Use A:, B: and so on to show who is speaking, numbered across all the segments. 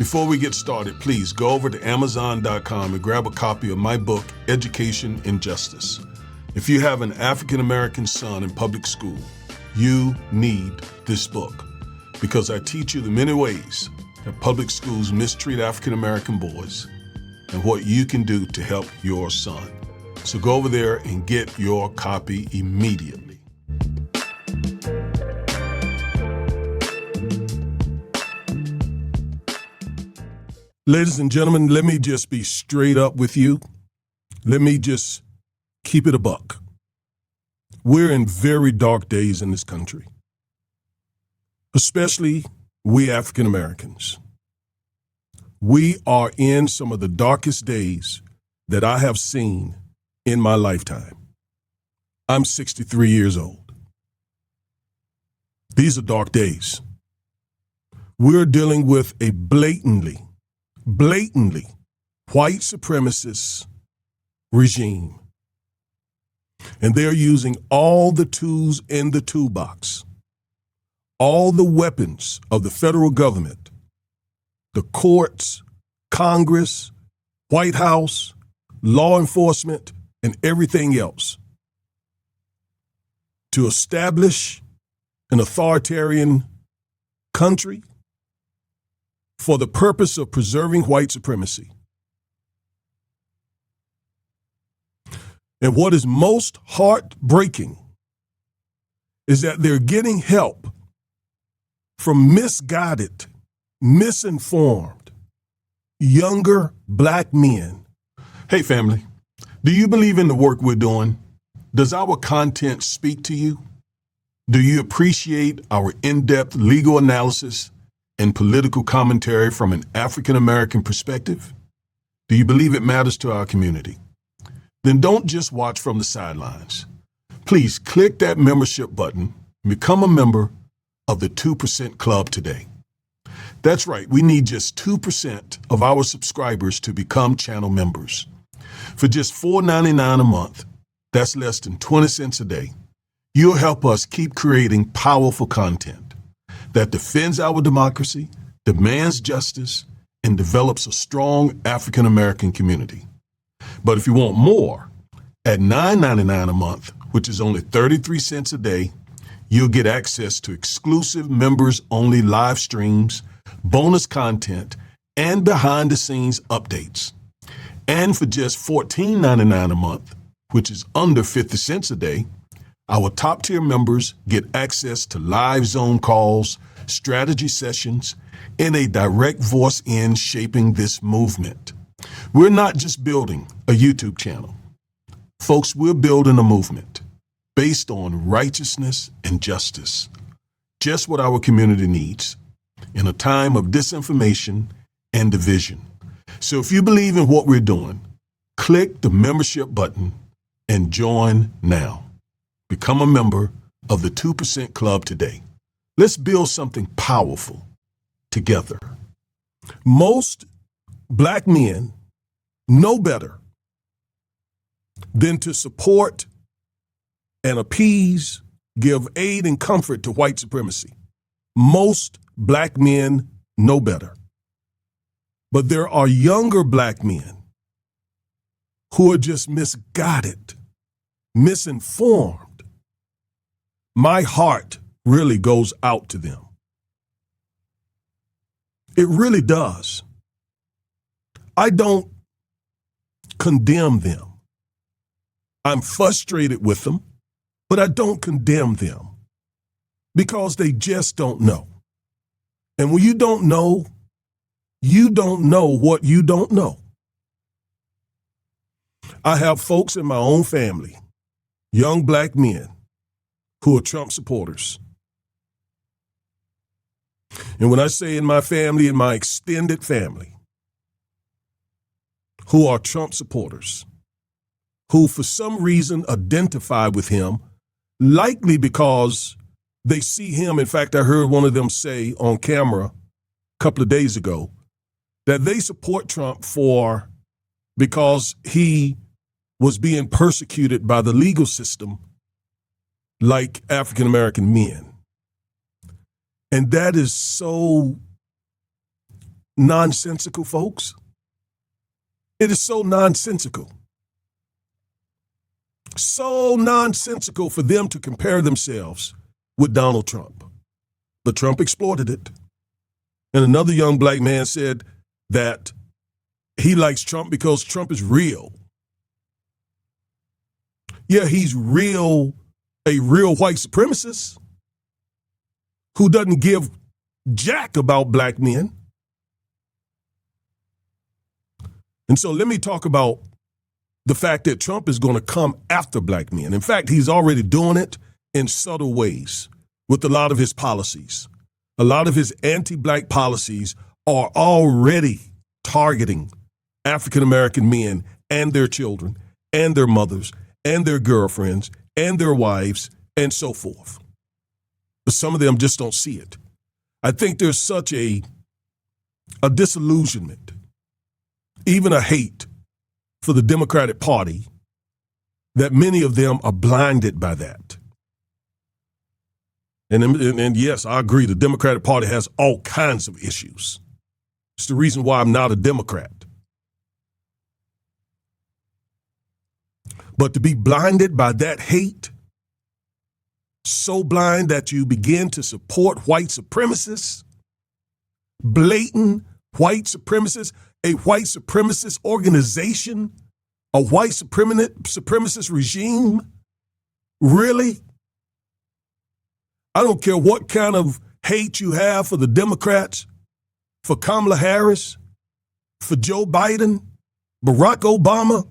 A: Before we get started, please go over to Amazon.com and grab a copy of my book, Education and Justice. If you have an African-American son in public school, you need this book because I teach you the many ways that public schools mistreat African-American boys and what you can do to help your son. So go over there and get your copy immediately. Ladies and gentlemen, let me just be straight up with you. Let me just keep it a buck. We're in very dark days in this country, especially we African Americans. We are in some of the darkest days that I have seen in my lifetime. I'm 63 years old. These are dark days. We're dealing with a blatantly white supremacist regime. And they're using all the tools in the toolbox, all the weapons of the federal government, the courts, Congress, White House, law enforcement, and everything else to establish an authoritarian country for the purpose of preserving white supremacy. And what is most heartbreaking is that they're getting help from misguided, misinformed, younger black men. Hey, family, do you believe in the work we're doing? Does our content speak to you? Do you appreciate our in-depth legal analysis and political commentary from an African-American perspective? Do you believe it matters to our community? Then don't just watch from the sidelines. Please click that membership button and become a member of the 2% Club today. That's right, we need just 2% of our subscribers to become channel members. For just $4.99 a month, that's less than 20 cents a day, you'll help us keep creating powerful content that defends our democracy, demands justice, and develops a strong African-American community. But if you want more, at $9.99 a month, which is only 33 cents a day, you'll get access to exclusive members-only live streams, bonus content, and behind-the-scenes updates. And for just $14.99 a month, which is under 50 cents a day, our top-tier members get access to live Zone calls, strategy sessions, and a direct voice in shaping this movement. We're not just building a YouTube channel. Folks, we're building a movement based on righteousness and justice, just what our community needs in a time of disinformation and division. So if you believe in what we're doing, click the membership button and join now. Become a member of the 2% Club today. Let's build something powerful together. Most black men know better than to support and appease, give aid and comfort to white supremacy. Most black men know better. But there are younger black men who are just misguided, misinformed. My heart really goes out to them. It really does. I don't condemn them. I'm frustrated with them, but I don't condemn them because they just don't know. And when you don't know what you don't know. I have folks in my own family, young black men, who are Trump supporters. And when I say in my family, in my extended family, who are Trump supporters, who for some reason identify with him, likely because they see him. In fact, I heard one of them say on camera a couple of days ago that they support Trump because he was being persecuted by the legal system like African-American men. And that is so nonsensical, folks. It is so nonsensical. So nonsensical for them to compare themselves with Donald Trump. But Trump exploited it. And another young black man said that he likes Trump because Trump is real. Yeah, he's real, a real white supremacist who doesn't give jack about black men. And so let me talk about the fact that Trump is going to come after black men. In fact, he's already doing it in subtle ways with a lot of his policies. A lot of his anti-black policies are already targeting African-American men and their children and their mothers and their girlfriends and their wives and so forth. But some of them just don't see it. I think there's such a disillusionment, even a hate for the Democratic Party, that many of them are blinded by that. And yes, I agree, the Democratic Party has all kinds of issues. It's the reason why I'm not a Democrat. But to be blinded by that hate, so blind that you begin to support white supremacists, blatant white supremacists, a white supremacist organization, a white supremacist regime? Really? I don't care what kind of hate you have for the Democrats, for Kamala Harris, for Joe Biden, Barack Obama.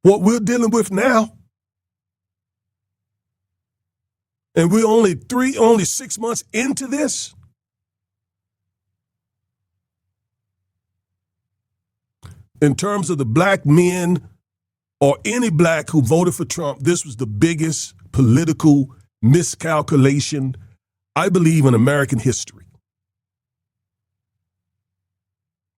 A: What we're dealing with now, and we're only 6 months into this. In terms of the black men or any black who voted for Trump, this was the biggest political miscalculation, I believe, in American history.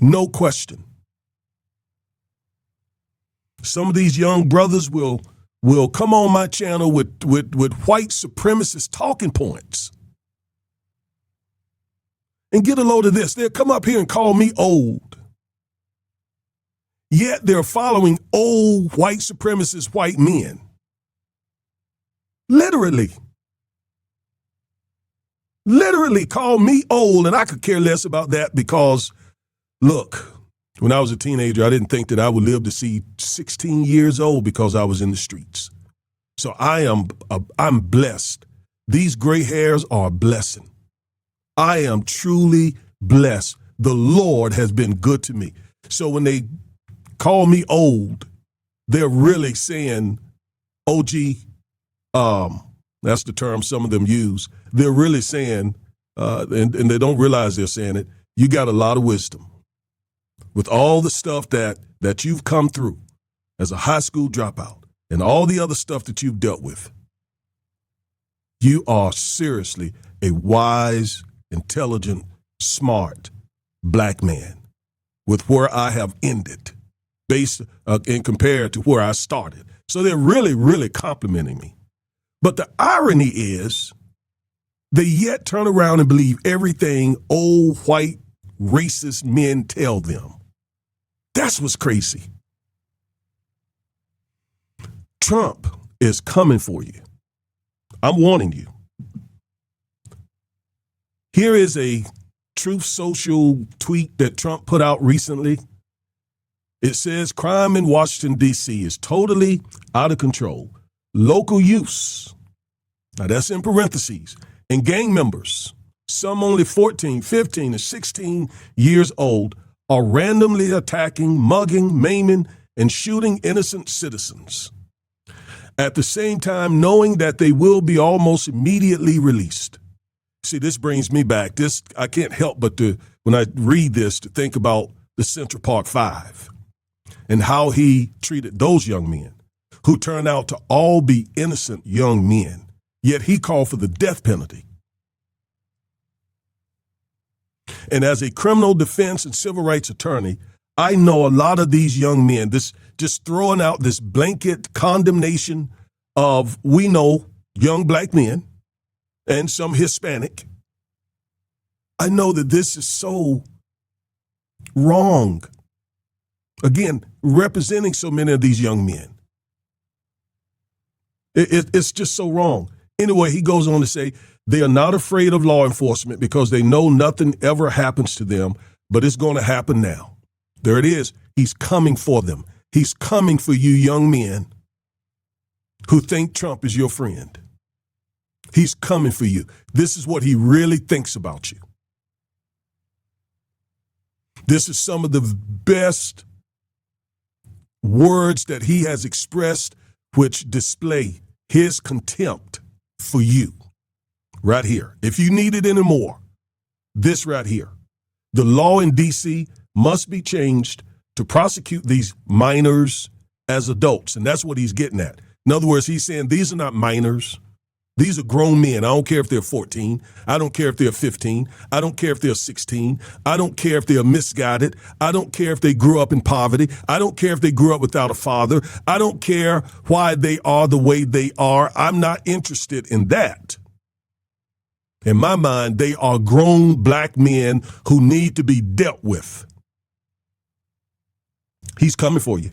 A: No question. Some of these young brothers will come on my channel with white supremacist talking points and get a load of this. They'll come up here and call me old. Yet they're following old white supremacist white men. Literally call me old, and I could care less about that because, look, when I was a teenager, I didn't think that I would live to see 16 years old because I was in the streets. So I'm blessed. These gray hairs are a blessing. I am truly blessed. The Lord has been good to me. So when they call me old, they're really saying, OG, that's the term some of them use. They're really saying, and they don't realize they're saying it, you got a lot of wisdom. With all the stuff that you've come through as a high school dropout and all the other stuff that you've dealt with, you are seriously a wise, intelligent, smart black man with where I have ended based and compared to where I started. So they're really, really complimenting me. But the irony is they yet turn around and believe everything old white racist men tell them. That's what's crazy. Trump is coming for you. I'm warning you. Here is a Truth Social tweet that Trump put out recently. It says crime in Washington, D.C. is totally out of control. Local use, now that's in parentheses, and gang members, some only 14, 15, and 16 years old, are randomly attacking, mugging, maiming, and shooting innocent citizens. At the same time, knowing that they will be almost immediately released. See, this brings me back. I can't help but when I read this, to think about the Central Park Five and how he treated those young men who turned out to all be innocent young men, yet he called for the death penalty. And as a criminal defense and civil rights attorney, I know a lot of these young men, this just throwing out this blanket condemnation of, we know, young black men and some Hispanic. I know that this is so wrong. Again, representing so many of these young men. It's just so wrong. Anyway, he goes on to say, they are not afraid of law enforcement because they know nothing ever happens to them, but it's going to happen now. There it is. He's coming for them. He's coming for you young men who think Trump is your friend. He's coming for you. This is what he really thinks about you. This is some of the best words that he has expressed which display his contempt for you. Right here. If you need it anymore, this right here. The law in D.C. must be changed to prosecute these minors as adults. And that's what he's getting at. In other words, he's saying these are not minors. These are grown men. I don't care if they're 14. I don't care if they're 15. I don't care if they're 16. I don't care if they're misguided. I don't care if they grew up in poverty. I don't care if they grew up without a father. I don't care why they are the way they are. I'm not interested in that. In my mind, they are grown black men who need to be dealt with. He's coming for you.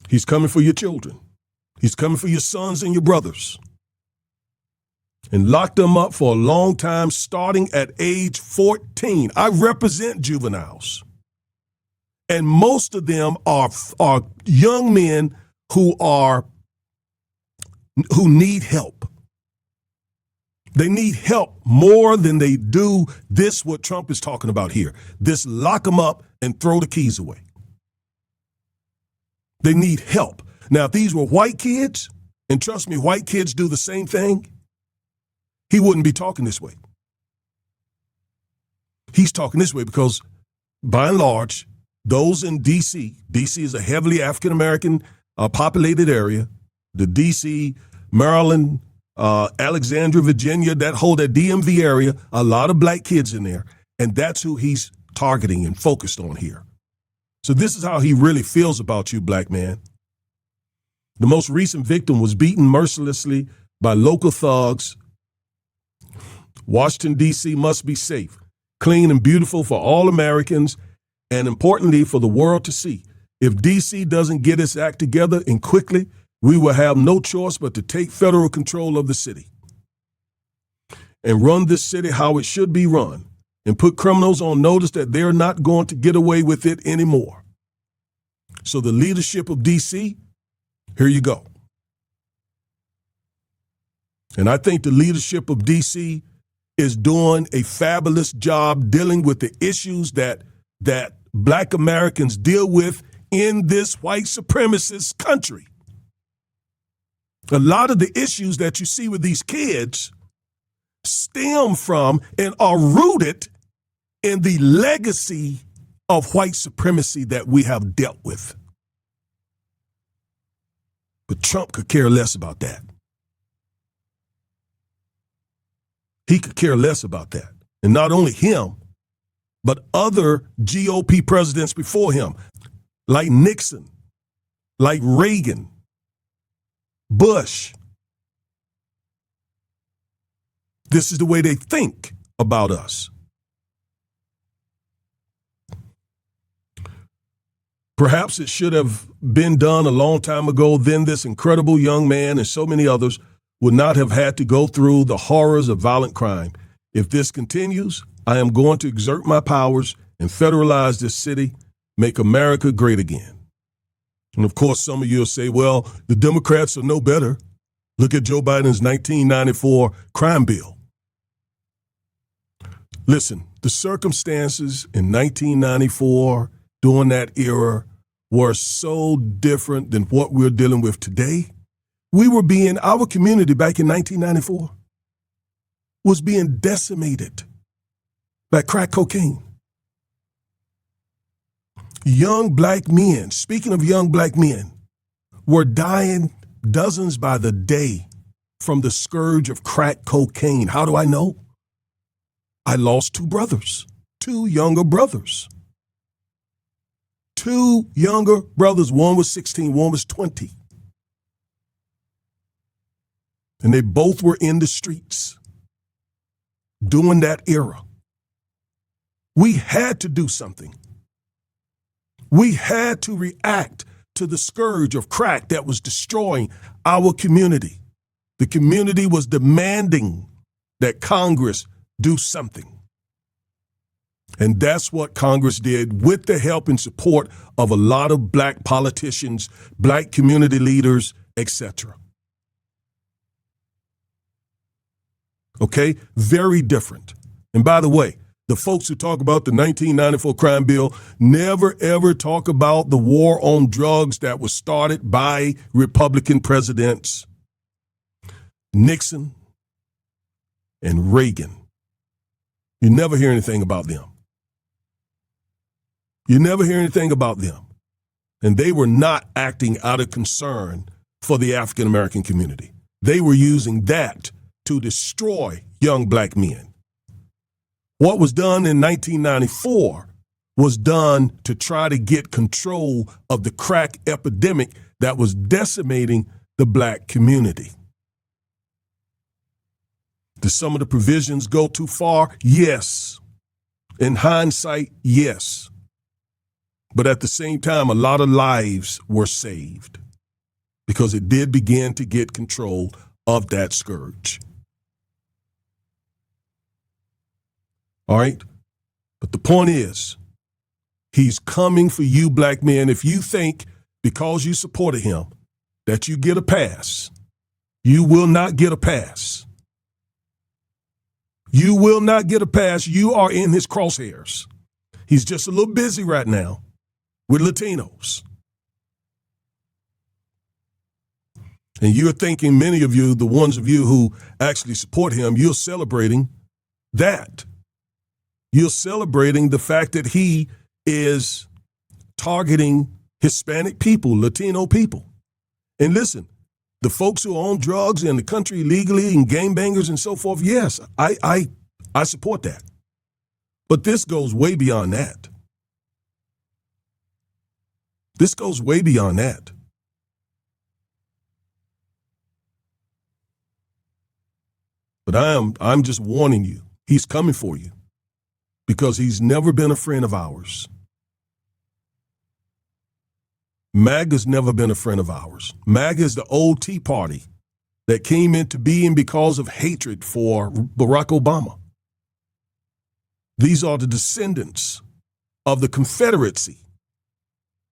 A: He's coming for your children. He's coming for your sons and your brothers. And locked them up for a long time, starting at age 14. I represent juveniles. And most of them are young men who need help. They need help more than they do this, what Trump is talking about here. This lock them up and throw the keys away. They need help. Now, if these were white kids, and trust me, white kids do the same thing, he wouldn't be talking this way. He's talking this way because, by and large, those in D.C. is a heavily African-American populated area. The D.C., Maryland, Alexandria, Virginia, that DMV area, a lot of black kids in there. And that's who he's targeting and focused on here. So this is how he really feels about you, black man. The most recent victim was beaten mercilessly by local thugs. Washington, D.C. must be safe, clean, and beautiful for all Americans, and importantly, for the world to see. If D.C. doesn't get its act together and quickly, we will have no choice but to take federal control of the city and run this city how it should be run and put criminals on notice that they're not going to get away with it anymore. So the leadership of D.C., here you go. And I think the leadership of D.C. is doing a fabulous job dealing with the issues that black Americans deal with in this white supremacist country. A lot of the issues that you see with these kids stem from and are rooted in the legacy of white supremacy that we have dealt with. But Trump could care less about that. He could care less about that. And not only him, but other GOP presidents before him, like Nixon, like Reagan, Bush. This is the way they think about us. Perhaps it should have been done a long time ago. Then this incredible young man and so many others would not have had to go through the horrors of violent crime. If this continues, I am going to exert my powers and federalize this city, make America great again. And of course, some of you will say, well, the Democrats are no better. Look at Joe Biden's 1994 crime bill. Listen, the circumstances in 1994 during that era were so different than what we're dealing with today. Our community back in 1994 was being decimated by crack cocaine. Young black men, speaking of young black men, were dying dozens by the day from the scourge of crack cocaine. How do I know? I lost two younger brothers. Two younger brothers, one was 16, one was 20. And they both were in the streets during that era. We had to do something. We had to react to the scourge of crack that was destroying our community. The community was demanding that Congress do something. And that's what Congress did with the help and support of a lot of black politicians, black community leaders, etc. Okay? Very different. And by the way, the folks who talk about the 1994 crime bill never, ever talk about the war on drugs that was started by Republican presidents Nixon and Reagan. You never hear anything about them. You never hear anything about them. And they were not acting out of concern for the African American community. They were using that to destroy young black men. What was done in 1994 was done to try to get control of the crack epidemic that was decimating the black community. Did some of the provisions go too far? Yes. In hindsight, yes. But at the same time, a lot of lives were saved because it did begin to get control of that scourge. All right? But the point is, he's coming for you, black men. If you think because you supported him that you get a pass, you will not get a pass. You will not get a pass. You are in his crosshairs. He's just a little busy right now with Latinos. And you're thinking, many of you, the ones of you who actually support him, you're celebrating that. You're celebrating the fact that he is targeting Hispanic people, Latino people. And listen, the folks who own drugs in the country illegally and gangbangers and so forth, yes, I support that. But this goes way beyond that. This goes way beyond that. But I'm just warning you, he's coming for you because he's never been a friend of ours. MAGA's never been a friend of ours. MAGA is the old Tea Party that came into being because of hatred for Barack Obama. These are the descendants of the Confederacy.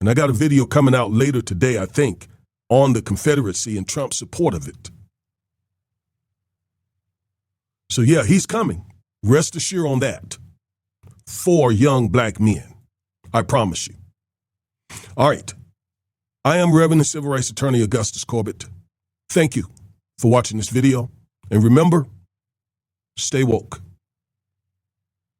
A: And I got a video coming out later today, I think, on the Confederacy and Trump's support of it. So yeah, he's coming. Rest assured on that. For young black men. I promise you. All right. I am Reverend and Civil Rights Attorney Augustus Corbett. Thank you for watching this video. And remember, stay woke.